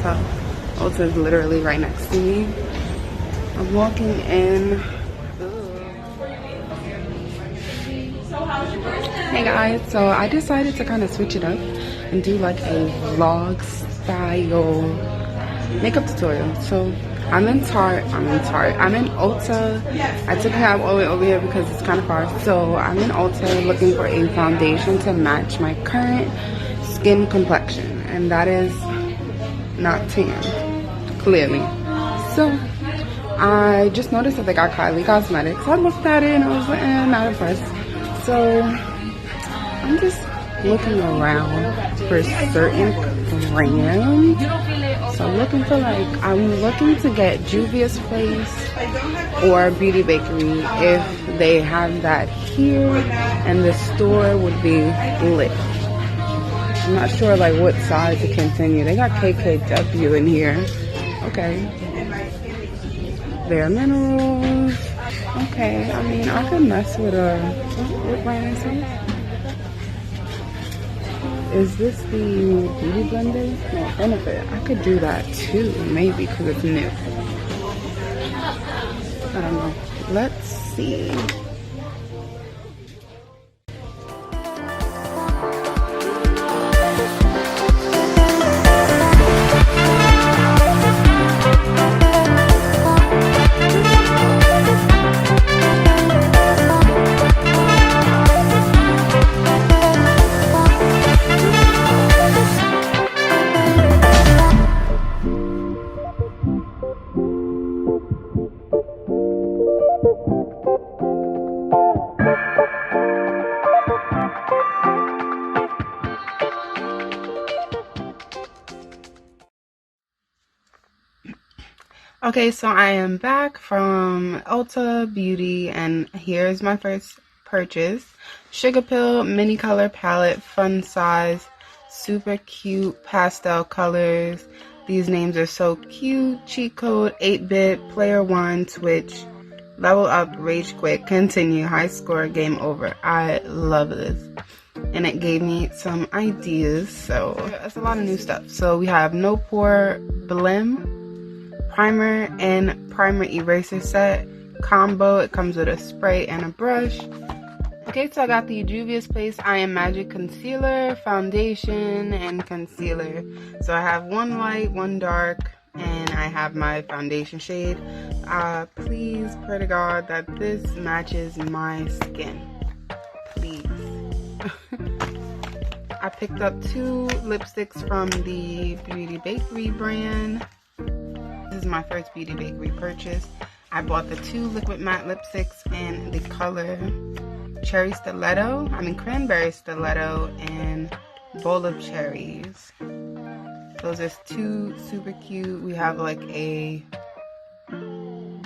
Ulta. Ulta is literally right next to me. I'm walking in. Hey guys, so I decided to kind of switch it up and do like a vlog style makeup tutorial. So I'm in Ulta. I took a cab all the way over here because it's kind of far. So I'm in Ulta looking for a foundation to match my current skin complexion, and that is not tan, clearly. So I just noticed that they got Kylie Cosmetics. I looked at it and I was like, not impressed. So I'm just looking around for certain brands. So I'm looking to get Juvia's Place or Beauty Bakery if they have that here, and the store would be lit. I'm not sure like what size to continue. They got KKW in here. Okay. Bare Minerals. Okay, I mean, I could mess with what brand is this? Is this the Beauty Blender? No, Benefit. I could do that too, maybe, because it's new. I don't know. Let's see. Okay, so I am back from Ulta Beauty, and here's my first purchase. Sugar Pill Mini Color Palette, fun size, super cute pastel colors. These names are so cute. Cheat code 8-bit, player 1, Twitch, level up, rage quit, continue, high score, game over. I love this. And it gave me some ideas, so it's a lot of new stuff. So we have No Pore Blim primer and primer eraser set combo. It comes with a spray and a brush. Okay, so I got the Juvia's Place I Am Magic concealer, foundation, and concealer. So I have one light, one dark, and I have my foundation shade. Please pray to God that this matches my skin, please. I picked up 2 lipsticks from the Beauty Bakery brand. This is my first Beauty Bakery purchase. I bought the 2 liquid matte lipsticks in the color Cranberry Stiletto and Bowl of Cherries. Those are 2 super cute. We have like a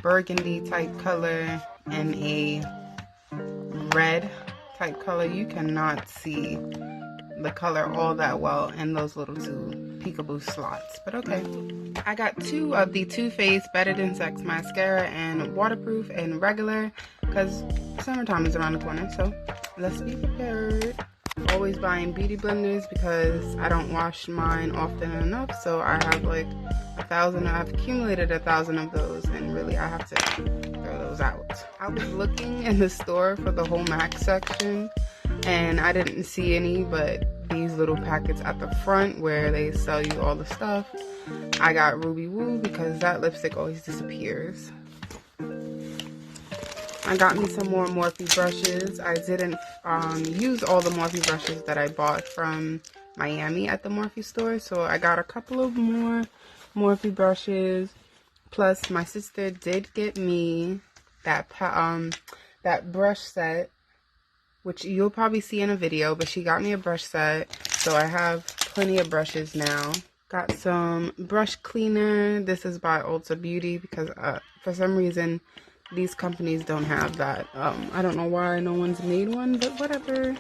burgundy type color and a red type color. You cannot see the color all that well in those little 2 peekaboo slots, but okay. I got 2 of the Too Faced Better Than Sex mascara and waterproof and regular because summertime is around the corner, so let's be prepared. Always buying beauty blenders because I don't wash mine often enough, so I have like 1,000. I've accumulated 1,000 of those, and really I have to throw those out. I was looking in the store for the whole MAC section and I didn't see any, but these little packets at the front where they sell you all the stuff. I got Ruby Woo because that lipstick always disappears. I got me some more Morphe brushes. I didn't use all the Morphe brushes that I bought from Miami at the Morphe store, so I got a couple of more Morphe brushes. Plus, my sister did get me that brush set, which you'll probably see in a video, but she got me a brush set, so I have plenty of brushes now. Got some brush cleaner. This is by Ulta Beauty because for some reason these companies don't have that. I don't know why no one's made one, but whatever.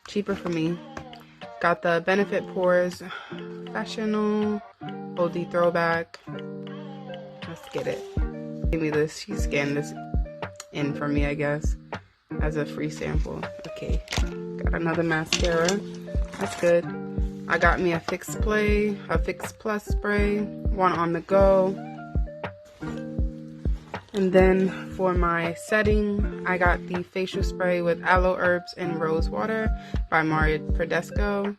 Cheaper for me. Got the Benefit Pores Professional OD Throwback. Let's get it. Give me this. She scanned this in for me, I guess, as a free sample. Okay. Got another mascara. That's good. I got me a Fix Play, a Fix Plus spray, one on the go. And then for my setting, I got the facial spray with aloe herbs and rose water by Mario Prodesco.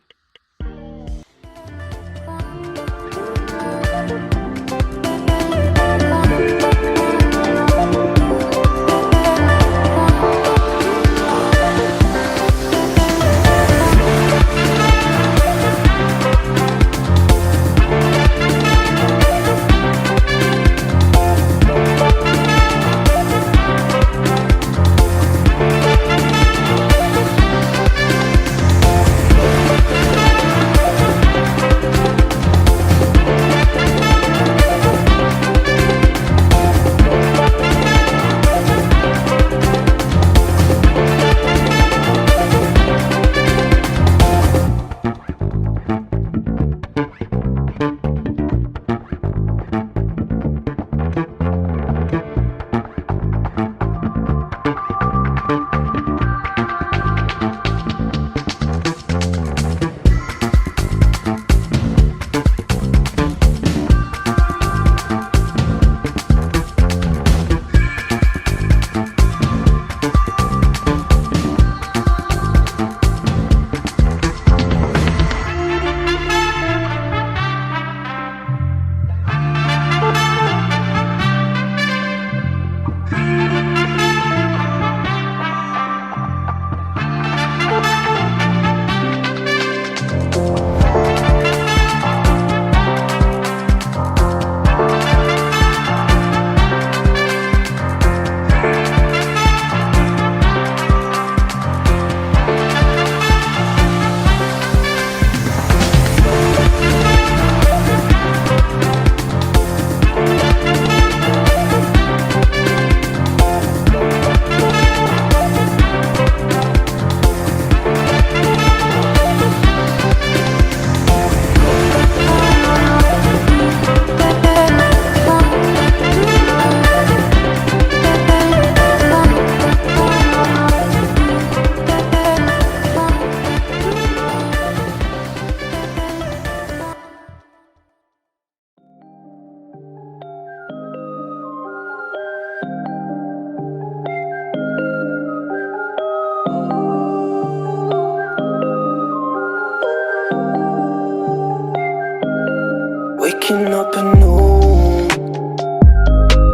Waking up anew,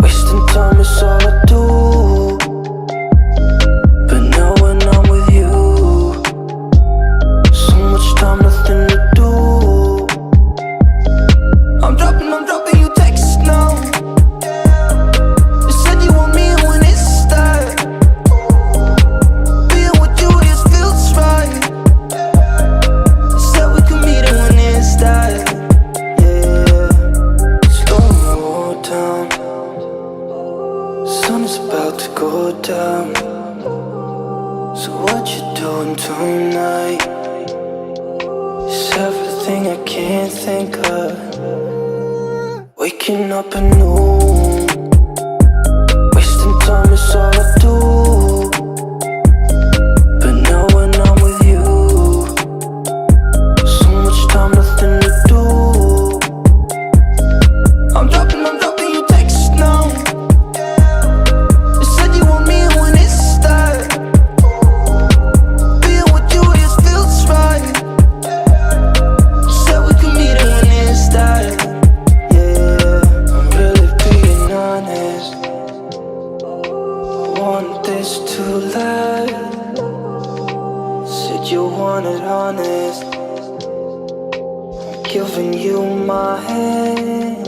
wasting time is all I do. But now when I'm with you, so much time, nothing to do. I'm dropping you texts now. You said you want me when it's that. Being with you just feels right. You said we could meet it when it's that. Sun's about to go down. So what you doing tonight? It's everything I can't think of. Waking up anew, wasting time is all I do. But now when I'm with you, so much time, nothing to do. I'm dropping you texts now. Honest, I'm giving you my hand.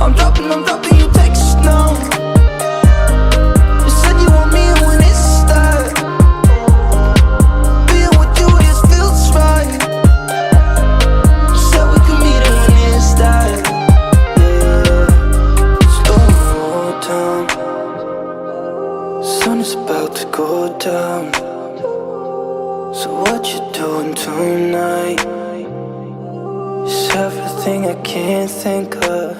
I'm dropping you texts now. You said you want me when it's that. Sun is about to go down. So what you doing welcome tonight. It's everything I can't think of.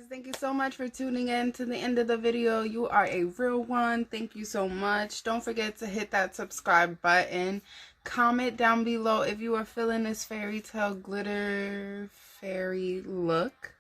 Thank you so much for tuning in to the end of the video. You are a real one. Thank you so much. Don't forget to hit that subscribe button. Comment down below if you are feeling this fairy tale glitter fairy look.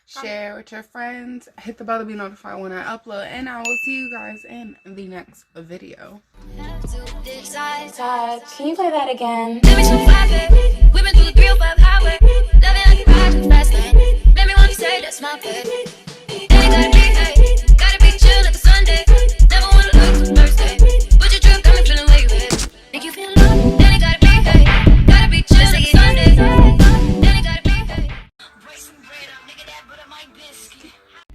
Share with your friends. Hit the bell to be notified when I upload. And I will see you guys in the next video. Can you play that again? Let me so fly, baby. We've been through the 305 highway. Loving like you ride too fast lane. Let me want to say that's my baby. Ain't gotta be, hey. Gotta be chill like a Sunday. Never wanna look too Thursday. Put your drip, got me feeling where you at. Make you feel low. Then it gotta be, hey. Gotta be chill like a Sunday. Then it gotta be, hey. Brace some bread up, nigga, that butter my biscuit.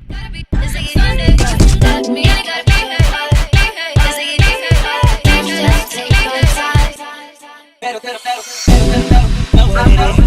Gotta be, it's like a Sunday. Touch me, then it gotta be, hey. It's like a Sunday. Just take your time. Pedal, pedal, pedal, pedal, pedal, pedal.